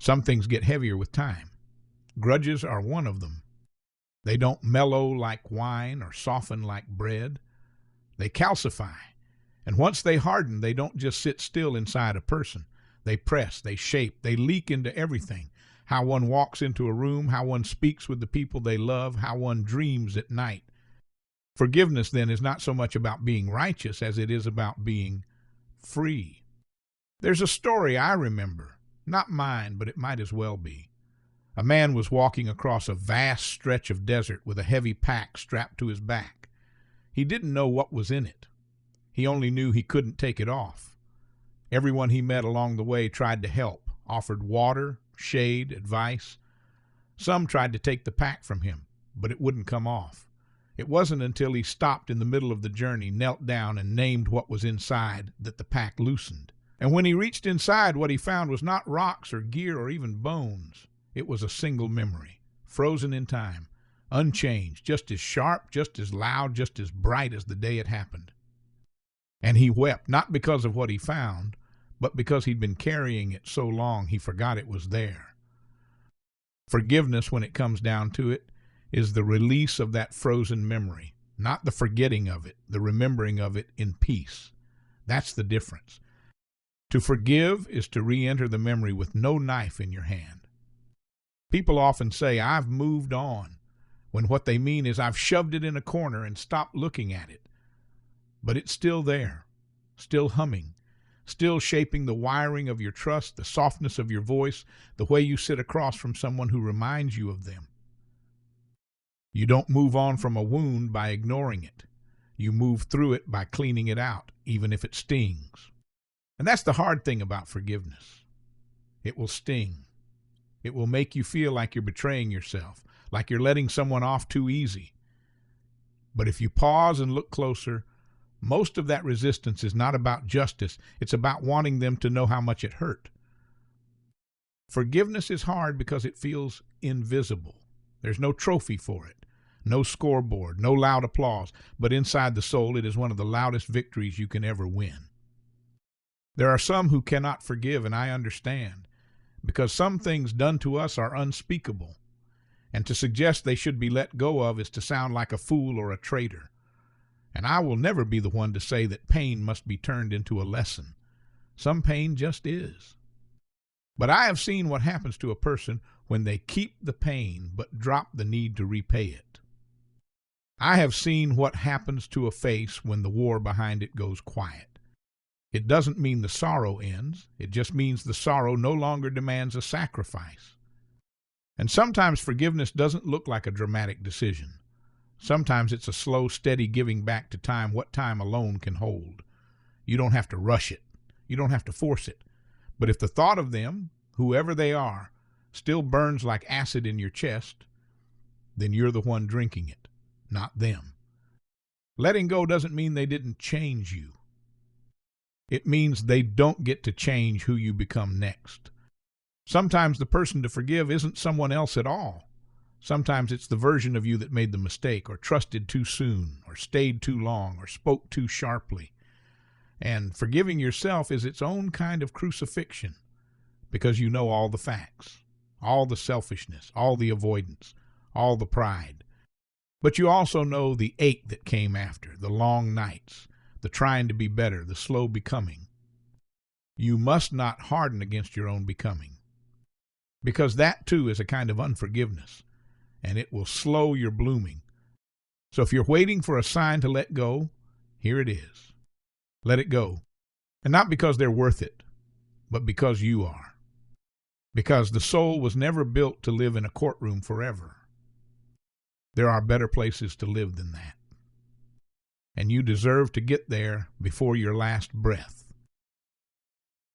Some things get heavier with time. Grudges are one of them. They don't mellow like wine or soften like bread. They calcify. And once they harden, they don't just sit still inside a person. They press, they shape, they leak into everything. How one walks into a room, how one speaks with the people they love, how one dreams at night. Forgiveness, then, is not so much about being righteous as it is about being free. There's a story I remember, not mine, but it might as well be. A man was walking across a vast stretch of desert with a heavy pack strapped to his back. He didn't know what was in it. He only knew he couldn't take it off. Everyone he met along the way tried to help, offered water, shade, advice. Some tried to take the pack from him, but it wouldn't come off. It wasn't until he stopped in the middle of the journey, knelt down, and named what was inside that the pack loosened. And when he reached inside, what he found was not rocks or gear or even bones. It was a single memory, frozen in time, unchanged, just as sharp, just as loud, just as bright as the day it happened. And he wept, not because of what he found, but because he'd been carrying it so long he forgot it was there. Forgiveness, when it comes down to it, is the release of that frozen memory, not the forgetting of it, the remembering of it in peace. That's the difference. To forgive is to re-enter the memory with no knife in your hand. People often say, "I've moved on," when what they mean is, "I've shoved it in a corner and stopped looking at it." But it's still there, still humming, still shaping the wiring of your trust, the softness of your voice, the way you sit across from someone who reminds you of them. You don't move on from a wound by ignoring it. You move through it by cleaning it out, even if it stings. And that's the hard thing about forgiveness. It will sting. It will make you feel like you're betraying yourself, like you're letting someone off too easy. But if you pause and look closer, most of that resistance is not about justice. It's about wanting them to know how much it hurt. Forgiveness is hard because it feels invisible. There's no trophy for it, no scoreboard, no loud applause, but inside the soul it is one of the loudest victories you can ever win. There are some who cannot forgive, and I understand, because some things done to us are unspeakable, and to suggest they should be let go of is to sound like a fool or a traitor. And I will never be the one to say that pain must be turned into a lesson. Some pain just is. But I have seen what happens to a person when they keep the pain but drop the need to repay it. I have seen what happens to a face when the war behind it goes quiet. It doesn't mean the sorrow ends. It just means the sorrow no longer demands a sacrifice. And sometimes forgiveness doesn't look like a dramatic decision. Sometimes it's a slow, steady giving back to time what time alone can hold. You don't have to rush it. You don't have to force it. But if the thought of them, whoever they are, still burns like acid in your chest, then you're the one drinking it, not them. Letting go doesn't mean they didn't change you. It means they don't get to change who you become next. Sometimes the person to forgive isn't someone else at all. Sometimes it's the version of you that made the mistake, or trusted too soon, or stayed too long, or spoke too sharply. And forgiving yourself is its own kind of crucifixion, because you know all the facts, all the selfishness, all the avoidance, all the pride. But you also know the ache that came after, the long nights, the trying to be better, the slow becoming. You must not harden against your own becoming, because that too is a kind of unforgiveness, and it will slow your blooming. So if you're waiting for a sign to let go, here it is. Let it go. And not because they're worth it, but because you are. Because the soul was never built to live in a courtroom forever. There are better places to live than that. And you deserve to get there before your last breath.